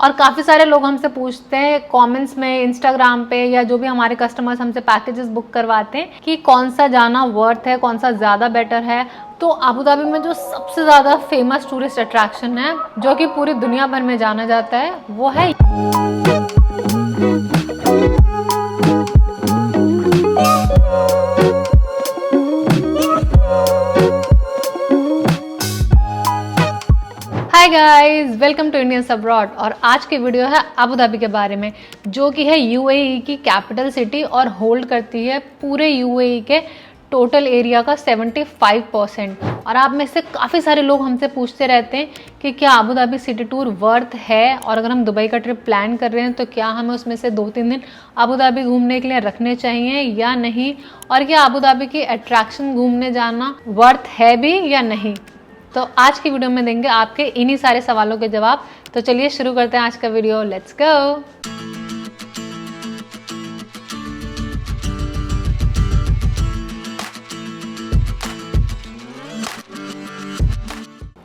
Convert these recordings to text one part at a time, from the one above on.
और काफ़ी सारे लोग हमसे पूछते हैं कमेंट्स में, इंस्टाग्राम पे, या जो भी हमारे कस्टमर्स हमसे पैकेजेस बुक करवाते हैं कि कौन सा जाना वर्थ है, कौन सा ज़्यादा बेटर है। तो अबू धाबी में जो सबसे ज़्यादा फेमस टूरिस्ट अट्रैक्शन है, जो कि पूरी दुनिया भर में जाना जाता है, वो है hi guys, welcome to Indians abroad. और आज की वीडियो है अबू धाबी के बारे में, जो कि है यूएई की कैपिटल सिटी और होल्ड करती है पूरे यूएई के टोटल एरिया का 75%। और आप में से काफ़ी सारे लोग हमसे पूछते रहते हैं कि क्या Abu Dhabi city tour worth है, और अगर हम दुबई का ट्रिप प्लान कर रहे हैं तो क्या हमें उसमें से 2-3 दिन अबू धाबी घूमने के लिए रखने चाहिए या नहीं, और क्या अबू धाबी की अट्रैक्शन घूमने जाना वर्थ है भी या नहीं। तो आज की वीडियो में देंगे आपके इन्हीं सारे सवालों के जवाब। तो चलिए शुरू करते हैं आज का वीडियो, लेट्स गो।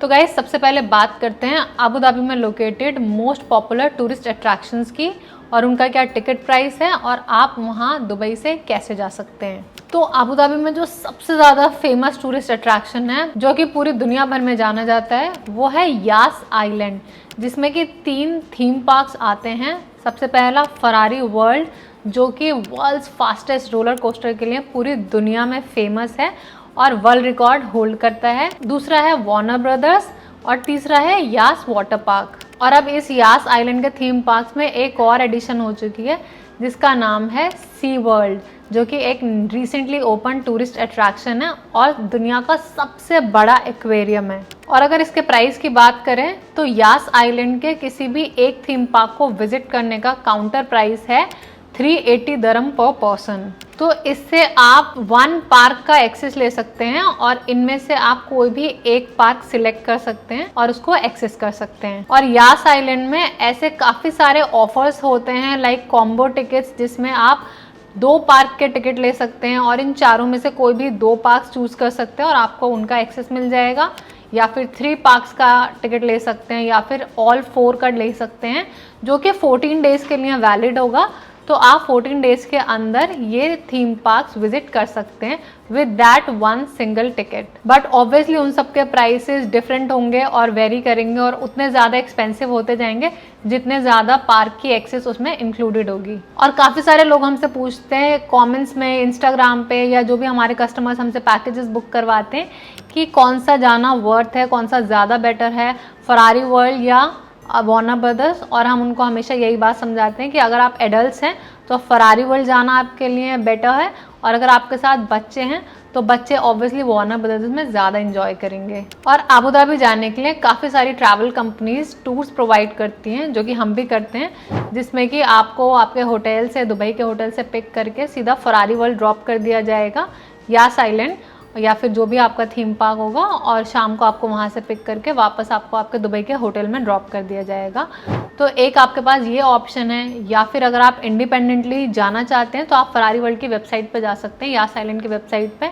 तो गाइस, सबसे पहले बात करते हैं अबू धाबी में located most popular tourist attractions की, और उनका क्या टिकट प्राइस है, और आप वहाँ दुबई से कैसे जा सकते हैं। तो अबू धाबी में जो सबसे ज़्यादा फेमस टूरिस्ट अट्रैक्शन है, जो कि पूरी दुनिया भर में जाना जाता है, वो है यास आइलैंड, जिसमें कि 3 थीम पार्क्स आते हैं। सबसे पहला फरारी वर्ल्ड, जो कि वर्ल्ड्स फास्टेस्ट रोलर कोस्टर के लिए पूरी दुनिया में फेमस है और वर्ल्ड रिकॉर्ड होल्ड करता है। दूसरा है वार्नर ब्रदर्स, और तीसरा है यास वाटर पार्क। और अब इस यास आइलैंड के थीम पार्क्स में एक और एडिशन हो चुकी है, जिसका नाम है सी वर्ल्ड, जो कि एक रिसेंटली ओपन टूरिस्ट अट्रैक्शन है और दुनिया का सबसे बड़ा एक्वेरियम है। और अगर इसके प्राइस की बात करें तो यास आइलैंड के किसी भी एक थीम पार्क को विजिट करने का काउंटर प्राइस है 380 दिरहम पर पर्सन। तो इससे आप 1 पार्क का एक्सेस ले सकते हैं, और इनमें से आप कोई भी एक पार्क सिलेक्ट कर सकते हैं और उसको एक्सेस कर सकते हैं। और यास आइलैंड में ऐसे काफ़ी सारे ऑफर्स होते हैं, लाइक कॉम्बो टिकट्स, जिसमें आप 2 पार्क के टिकट ले सकते हैं और इन चारों में से कोई भी 2 पार्क चूज कर सकते हैं और आपको उनका एक्सेस मिल जाएगा। या फिर 3 पार्क्स का टिकट ले सकते हैं, या फिर ऑल 4 का ले सकते हैं, जो कि 14 डेज़ के लिए वैलिड होगा। तो आप 14 डेज़ के अंदर ये थीम पार्क्स विजिट कर सकते हैं with that 1 single ticket. But obviously उन सब के प्राइसेस डिफरेंट होंगे और वेरी करेंगे, और उतने ज़्यादा एक्सपेंसिव होते जाएंगे जितने ज़्यादा पार्क की एक्सेस उसमें इंक्लूडेड होगी। और काफ़ी सारे लोग हमसे पूछते हैं कमेंट्स में, इंस्टाग्राम पे, या जो भी हमारे कस्टमर्स हमसे पैकेजेस बुक करवाते हैं कि कौन सा जाना वर्थ है, कौन सा ज़्यादा बेटर है, फरारी वर्ल्ड या वार्नर ब्रदर्स। और हम उनको हमेशा यही बात समझाते हैं कि अगर आप एडल्ट्स हैं तो फरारी वर्ल्ड जाना आपके लिए बेटर है, और अगर आपके साथ बच्चे हैं तो बच्चे ऑब्वियसली वार्नर ब्रदर्स में ज़्यादा इंजॉय करेंगे। और अबू धाबी जाने के लिए काफ़ी सारी ट्रैवल कंपनीज टूर्स प्रोवाइड करती हैं, जो कि हम भी करते हैं, जिसमें कि आपको आपके होटल से, दुबई के होटल से पिक करके सीधा फरारी वर्ल्ड ड्रॉप कर दिया जाएगा यास आइलैंड, या फिर जो भी आपका थीम पार्क होगा, और शाम को आपको वहाँ से पिक करके वापस आपको आपके दुबई के होटल में ड्रॉप कर दिया जाएगा। तो एक आपके पास ये ऑप्शन है। या फिर अगर आप इंडिपेंडेंटली जाना चाहते हैं तो आप फरारी वर्ल्ड की वेबसाइट पे जा सकते हैं, यास आइलैंड की वेबसाइट पे।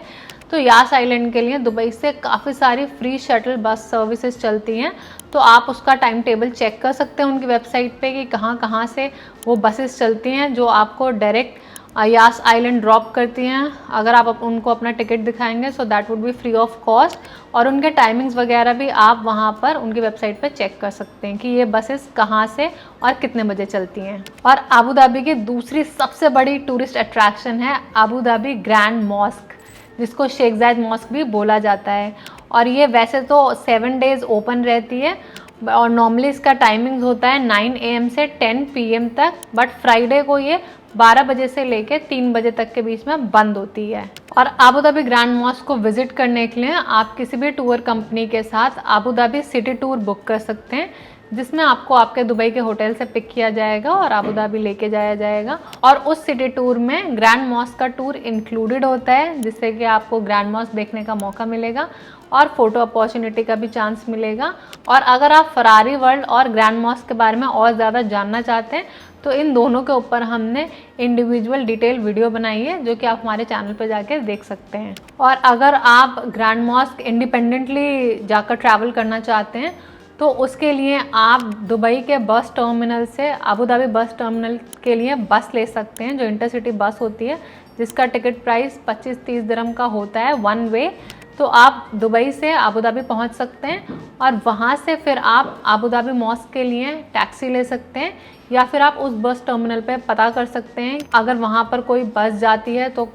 तो यास आइलैंड के लिए दुबई से काफ़ी सारी फ्री शटल बस सर्विसेज चलती हैं, तो आप उसका टाइम टेबल चेक कर सकते हैं उनकी वेबसाइट पे कि कहाँ कहाँ से वो बसेस चलती हैं जो आपको डायरेक्ट यास आइलैंड ड्रॉप करती हैं। अगर आप उनको अपना टिकट दिखाएंगे so that would be free of cost, और उनके टाइमिंग्स वगैरह भी आप वहाँ पर उनकी वेबसाइट पर चेक कर सकते हैं कि ये बसेस कहाँ से और कितने बजे चलती हैं। और अबू धाबी की दूसरी सबसे बड़ी टूरिस्ट अट्रैक्शन है अबू धाबी ग्रैंड मॉस्क, जिसको शेख जायद मॉस्क भी बोला जाता है। और ये वैसे तो 7 डेज़ ओपन रहती है, और नॉर्मली इसका टाइमिंग्स होता है 9 AM से 10 PM तक, बट फ्राइडे को ये 12 बजे से लेके 3 बजे तक के बीच में बंद होती है। और अबू धाबी ग्रैंड मॉस्क को विजिट करने के लिए आप किसी भी टूर कंपनी के साथ Abu Dhabi city tour book कर सकते हैं, जिसमें आपको आपके दुबई के होटल से पिक किया जाएगा और अबू धाबी लेके जाया जाएगा। और उस सिटी टूर में ग्रैंड मॉस्क का टूर इंक्लूडेड होता है, जिससे कि आपको ग्रैंड मॉस्क देखने का मौका मिलेगा और फोटो अपॉर्चुनिटी का भी चांस मिलेगा। और अगर आप फरारी वर्ल्ड और ग्रैंड मॉस्क के बारे में और ज़्यादा जानना चाहते हैं तो इन दोनों के ऊपर हमने इंडिविजुअल डिटेल वीडियो बनाई है, जो कि आप हमारे चैनल पर जाके देख सकते हैं। और अगर आप ग्रैंड मॉस्क इंडिपेंडेंटली जाकर ट्रैवल करना चाहते हैं तो उसके लिए आप दुबई के बस टर्मिनल से अबू धाबी बस टर्मिनल के लिए बस ले सकते हैं, जो इंटरसिटी बस होती है, जिसका टिकट प्राइस 25-30 दिरहम का होता है वन वे। तो आप दुबई से अबू धाबी पहुँच सकते हैं और वहाँ से फिर आप अबू धाबी मॉस्क के लिए टैक्सी ले सकते हैं, या फिर आप उस बस टर्मिनल पे पता कर सकते हैं अगर वहाँ पर कोई बस जाती है तो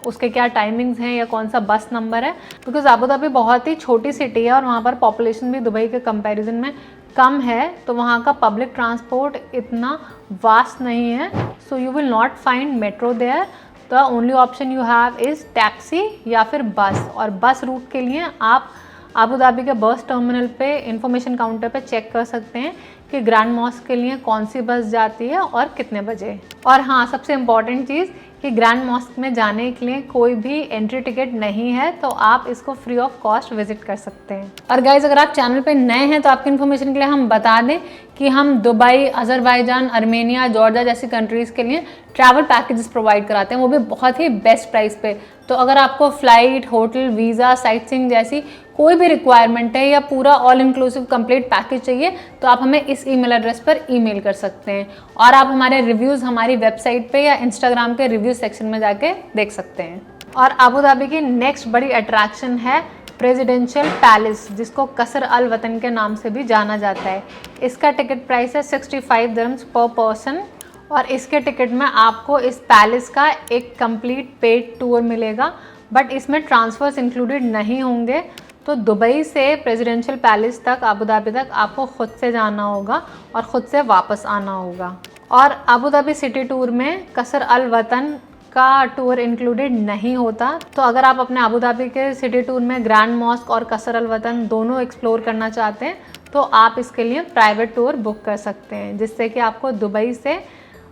उसके क्या टाइमिंग्स हैं या कौन सा बस नंबर है। बिकॉज अबू धाबी बहुत ही छोटी सिटी है और वहाँ पर पॉपुलेशन भी दुबई के कंपैरिजन में कम है, तो वहाँ का पब्लिक ट्रांसपोर्ट इतना वास्ट नहीं है। So you will not find metro there, the only option you have is taxi या फिर बस। और बस रूट के लिए आप अबू धाबी के बस टर्मिनल पे इंफॉर्मेशन काउंटर पे चेक कर सकते हैं कि ग्रैंड मॉस्क के लिए कौन सी बस जाती है और कितने बजे। और हाँ, सबसे इम्पॉर्टेंट चीज़ कि ग्रैंड मॉस्क में जाने के लिए कोई भी एंट्री टिकट नहीं है, तो आप इसको फ्री ऑफ कॉस्ट विजिट कर सकते हैं। और गाइज, अगर आप चैनल पे नए हैं तो आपकी इन्फॉर्मेशन के लिए हम बता दें कि हम दुबई, अजरबैजान, अर्मेनिया, जॉर्जिया जैसी कंट्रीज़ के लिए ट्रैवल पैकेजेस प्रोवाइड कराते हैं, वो भी बहुत ही बेस्ट प्राइस पे। तो अगर आपको flight, hotel, visa, sight seeing जैसी कोई भी रिक्वायरमेंट है या पूरा ऑल इंक्लूसिव कंप्लीट पैकेज चाहिए, तो आप हमें इस ईमेल एड्रेस पर ईमेल कर सकते हैं। और आप हमारे रिव्यूज़ हमारी वेबसाइट पे या इंस्टाग्राम के रिव्यू सेक्शन में जाके देख सकते हैं। और अबू धाबी की नेक्स्ट बड़ी अट्रैक्शन है प्रेसिडेंशियल पैलेस, जिसको कसर अल वतन के नाम से भी जाना जाता है। इसका टिकट प्राइस है 65 दिरहम्स पर पर्सन, और इसके टिकट में आपको इस पैलेस का एक कंप्लीट पेड टूर मिलेगा, बट इसमें ट्रांसफ़र्स इंक्लूडेड नहीं होंगे। तो दुबई से प्रेसिडेंशियल पैलेस तक, अबू धाबी तक आपको ख़ुद से जाना होगा और ख़ुद से वापस आना होगा। और अबू धाबी सिटी टूर में कसर अल वतन का टूर इंक्लूडेड नहीं होता। तो अगर आप अपने अबू धाबी के सिटी टूर में ग्रैंड मॉस्क और कसर अल वतन दोनों एक्सप्लोर करना चाहते हैं, तो आप इसके लिए प्राइवेट टूर बुक कर सकते हैं, जिससे कि आपको दुबई से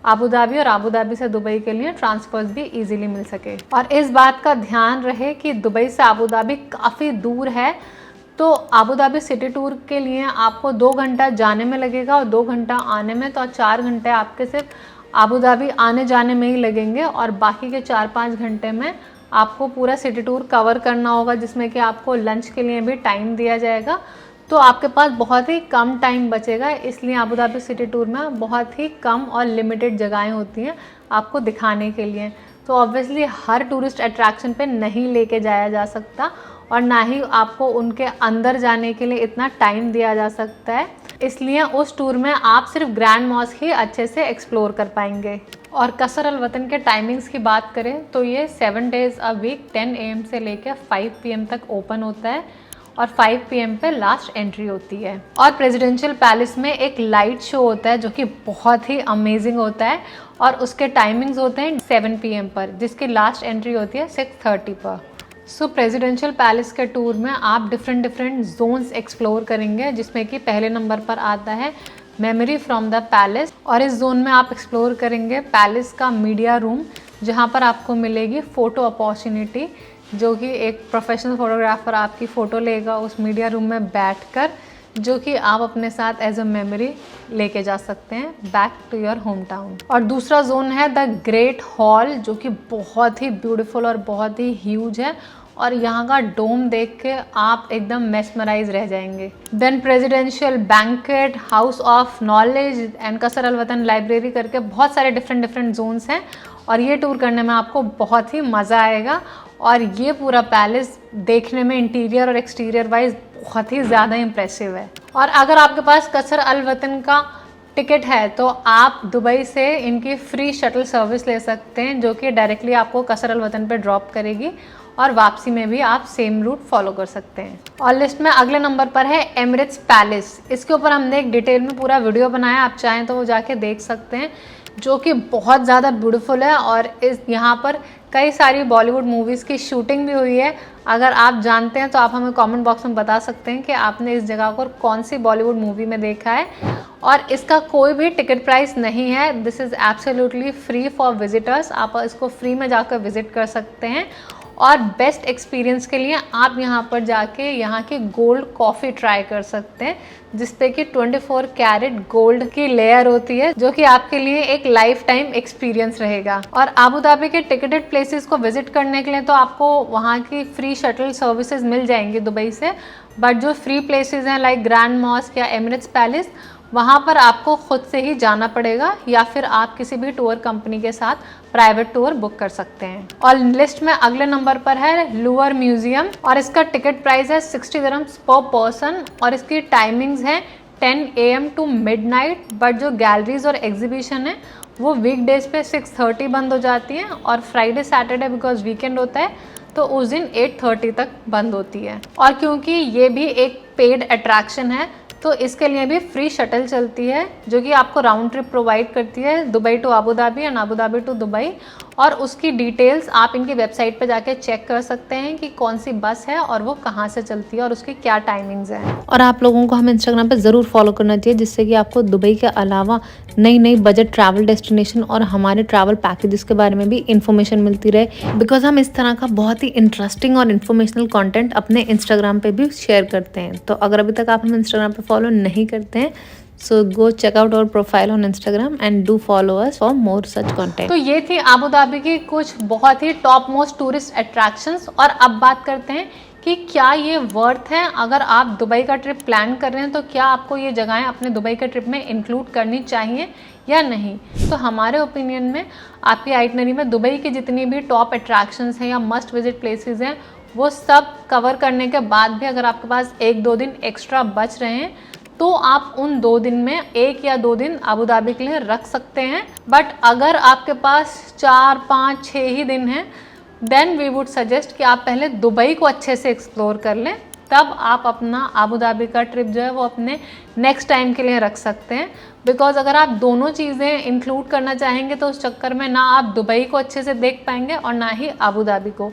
अबू धाबी और अबू धाबी से दुबई के लिए ट्रांसफर्स भी इजीली मिल सके। और इस बात का ध्यान रहे कि दुबई से अबू धाबी काफ़ी दूर है, तो अबू धाबी सिटी टूर के लिए आपको 2 घंटा जाने में लगेगा और 2 घंटा आने में, तो 4 घंटे आपके सिर्फ अबू धाबी आने जाने में ही लगेंगे। और बाकी के 4-5 घंटे में आपको पूरा सिटी टूर कवर करना होगा, जिसमें कि आपको लंच के लिए भी टाइम दिया जाएगा। तो आपके पास बहुत ही कम टाइम बचेगा, इसलिए अबू धाबी सिटी टूर में बहुत ही कम और लिमिटेड जगहें होती हैं आपको दिखाने के लिए। तो ऑब्वियसली हर टूरिस्ट अट्रैक्शन पे नहीं लेके जाया जा सकता, और ना ही आपको उनके अंदर जाने के लिए इतना टाइम दिया जा सकता है, इसलिए उस टूर में आप सिर्फ ग्रैंड मॉस्क ही अच्छे से एक्सप्लोर कर पाएंगे। और कसर अल वतन के टाइमिंग्स की बात करें तो ये 7 डेज़ अ वीक 10 AM से लेकर 5 PM तक ओपन होता है, और 5 PM पे लास्ट एंट्री होती है। और प्रेसिडेंशियल पैलेस में एक लाइट शो होता है जो कि बहुत ही अमेजिंग होता है, और उसके टाइमिंग्स होते हैं 7 PM पर, जिसकी लास्ट एंट्री होती है 6:30 पर। सो प्रेसिडेंशियल पैलेस के टूर में आप डिफरेंट जोन्स एक्सप्लोर करेंगे, जिसमें कि पहले नंबर पर आता है मेमोरी फ्रॉम द पैलेस। और इस जोन में आप एक्सप्लोर करेंगे पैलेस का मीडिया रूम, जहाँ पर आपको मिलेगी फ़ोटो अपॉर्चुनिटी, जो कि एक प्रोफेशनल फोटोग्राफर आपकी फ़ोटो लेगा उस मीडिया रूम में बैठकर, जो कि आप अपने साथ एज अ मेमोरी लेके जा सकते हैं back to your home town. और दूसरा जोन है द ग्रेट हॉल, जो कि बहुत ही ब्यूटीफुल और बहुत ही ह्यूज है, और यहाँ का डोम देख के आप एकदम मेस्मराइज रह जाएंगे। Then presidential banquet, house of knowledge and Qasr Al वतन लाइब्रेरी करके बहुत सारे डिफरेंट जोन्स हैं, और ये टूर करने में आपको बहुत ही मज़ा आएगा। और ये पूरा पैलेस देखने में इंटीरियर और एक्सटीरियर वाइज बहुत ही ज़्यादा इम्प्रेसिव है। और अगर आपके पास कसर अल वतन का टिकट है तो आप दुबई से इनकी फ्री शटल सर्विस ले सकते हैं, जो कि डायरेक्टली आपको कसर अल वतन पे ड्रॉप करेगी, और वापसी में भी आप सेम रूट फॉलो कर सकते हैं। और लिस्ट में अगले नंबर पर है एमिरेट्स पैलेस। इसके ऊपर हमने एक डिटेल में पूरा वीडियो बनाया, आप चाहें तो वो जाके देख सकते हैं, जो कि बहुत ज़्यादा ब्यूटीफुल है। और इस यहाँ पर कई सारी बॉलीवुड मूवीज़ की शूटिंग भी हुई है। अगर आप जानते हैं तो आप हमें कमेंट बॉक्स में बता सकते हैं कि आपने इस जगह को कौन सी बॉलीवुड मूवी में देखा है। और इसका कोई भी टिकट प्राइस नहीं है, this is absolutely free for visitors. आप इसको फ्री में जाकर विजिट कर सकते हैं। और बेस्ट एक्सपीरियंस के लिए आप यहाँ पर जाके यहाँ की गोल्ड कॉफ़ी ट्राई कर सकते हैं, जिस पे कि 24 कैरेट गोल्ड की लेयर होती है, जो कि आपके लिए एक लाइफ टाइम एक्सपीरियंस रहेगा। और अबू धाबी के टिकटेड प्लेसेस को विजिट करने के लिए तो आपको वहाँ की फ्री शटल सर्विसेज मिल जाएंगी दुबई से, बट जो फ्री प्लेसेस हैं लाइक ग्रैंड मॉस्क या एमिरेट्स पैलेस, वहाँ पर आपको खुद से ही जाना पड़ेगा या फिर आप किसी भी टूर कंपनी के साथ प्राइवेट टूर बुक कर सकते हैं। और लिस्ट में अगले नंबर पर है लूवर म्यूजियम और इसका टिकट प्राइस है 60 दिरहम्स पर पर्सन और इसकी टाइमिंग्स हैं 10 AM टू मिडनाइट। बट जो गैलरीज और एग्जीबिशन है वो वीकडेज पे 6:30 बंद हो जाती हैं और फ्राइडे सैटरडे बिकॉज वीकेंड होता है तो उस दिन 8:30 तक बंद होती है। और क्योंकि ये भी एक पेड अट्रैक्शन है तो इसके लिए भी फ्री शटल चलती है जो कि आपको राउंड ट्रिप प्रोवाइड करती है Dubai to Abu Dhabi and Abu Dhabi to Dubai. और उसकी डिटेल्स आप इनकी वेबसाइट पर जाके चेक कर सकते हैं कि कौन सी बस है और वो कहाँ से चलती है और उसकी क्या टाइमिंग्स हैं। और आप लोगों को हमें इंस्टाग्राम पे ज़रूर फॉलो करना चाहिए जिससे कि आपको दुबई के अलावा नई नई बजट ट्रैवल डेस्टिनेशन और हमारे ट्रैवल पैकेजेस के बारे में भी इन्फॉर्मेशन मिलती रहे, बिकॉज हम इस तरह का बहुत ही इंटरेस्टिंग और इन्फॉर्मेशनल कंटेंट अपने इंस्टाग्राम पे भी शेयर करते हैं। तो अगर अभी तक आप हमें इंस्टाग्राम पे फॉलो नहीं करते हैं so go check out our profile on Instagram and do follow us for more such content। तो ये थी अबू धाबी की कुछ बहुत ही टॉप मोस्ट टूरिस्ट अट्रैक्शंस। और अब बात करते हैं कि क्या ये वर्थ है। अगर आप दुबई का ट्रिप प्लान कर रहे हैं तो क्या आपको ये जगहें अपने दुबई के ट्रिप में इंक्लूड करनी चाहिए या नहीं। तो हमारे ओपिनियन में आपकी आइटनरी में दुबई की जितनी भी टॉप अट्रैक्शंस हैं या मस्ट विजिट प्लेसेस हैं वो सब कवर करने के बाद भी अगर आपके पास 1-2 दिन एक्स्ट्रा बच रहे हैं तो आप उन 2 दिन में 1 या 2 दिन अबू धाबी के लिए रख सकते हैं। बट अगर आपके पास 4, 5, 6 ही दिन हैं देन वी वुड सजेस्ट कि आप पहले दुबई को अच्छे से एक्सप्लोर कर लें, तब आप अपना अबू धाबी का ट्रिप जो है वो अपने नेक्स्ट टाइम के लिए रख सकते हैं। बिकॉज अगर आप दोनों चीज़ें इंक्लूड करना चाहेंगे तो उस चक्कर में ना आप दुबई को अच्छे से देख पाएंगे और ना ही अबू धाबी को।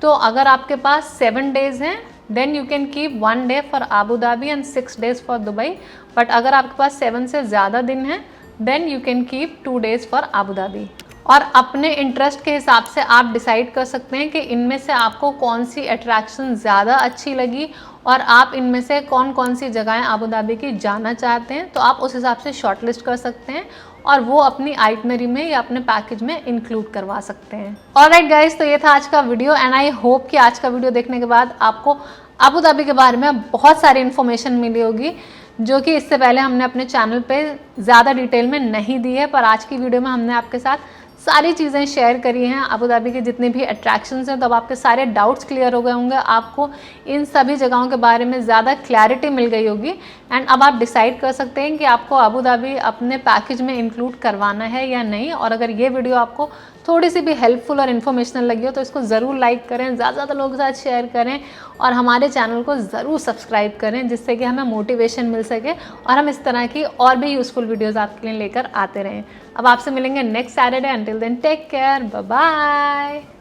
तो अगर आपके पास 7 डेज़ हैं then you can keep 1 day for Abu Dhabi and 6 days for Dubai. But अगर आपके पास 7 से ज़्यादा दिन हैं then you can keep 2 days for Abu Dhabi. और अपने इंटरेस्ट के हिसाब से आप डिसाइड कर सकते हैं कि इनमें से आपको कौन सी अट्रैक्शन ज़्यादा अच्छी लगी और आप इनमें से कौन कौन सी जगहें अबू धाबी की जाना चाहते हैं। तो आप उस हिसाब से शॉर्टलिस्ट कर सकते हैं और वो अपनी आइटनरी में या अपने पैकेज में इंक्लूड करवा सकते हैं। ऑलराइट गाइस, तो ये था आज का वीडियो एंड आई होप कि आज का वीडियो देखने के बाद आपको अबू धाबी के बारे में बहुत सारी इन्फॉर्मेशन मिली होगी जो कि इससे पहले हमने अपने चैनल पे ज़्यादा डिटेल में नहीं दी है। पर आज की वीडियो में हमने आपके साथ सारी चीज़ें शेयर करी हैं अबू धाबी के जितने भी अट्रैक्शंस हैं। तो अब आपके सारे डाउट्स क्लियर हो गए होंगे, आपको इन सभी जगहों के बारे में ज़्यादा क्लैरिटी मिल गई होगी एंड अब आप डिसाइड कर सकते हैं कि आपको अबू धाबी अपने पैकेज में इंक्लूड करवाना है या नहीं। और अगर ये वीडियो आपको थोड़ी सी भी हेल्पफुल और इन्फॉर्मेशनल लगी हो तो इसको ज़रूर लाइक करें, ज़्यादा लोगों के साथ शेयर करें और हमारे चैनल को ज़रूर सब्सक्राइब करें जिससे कि हमें मोटिवेशन मिल सके और हम इस तरह की और भी यूज़फुल वीडियोज़ आपके लिए लेकर आते रहें। अब आपसे मिलेंगे next Saturday. Until then take care, bye bye.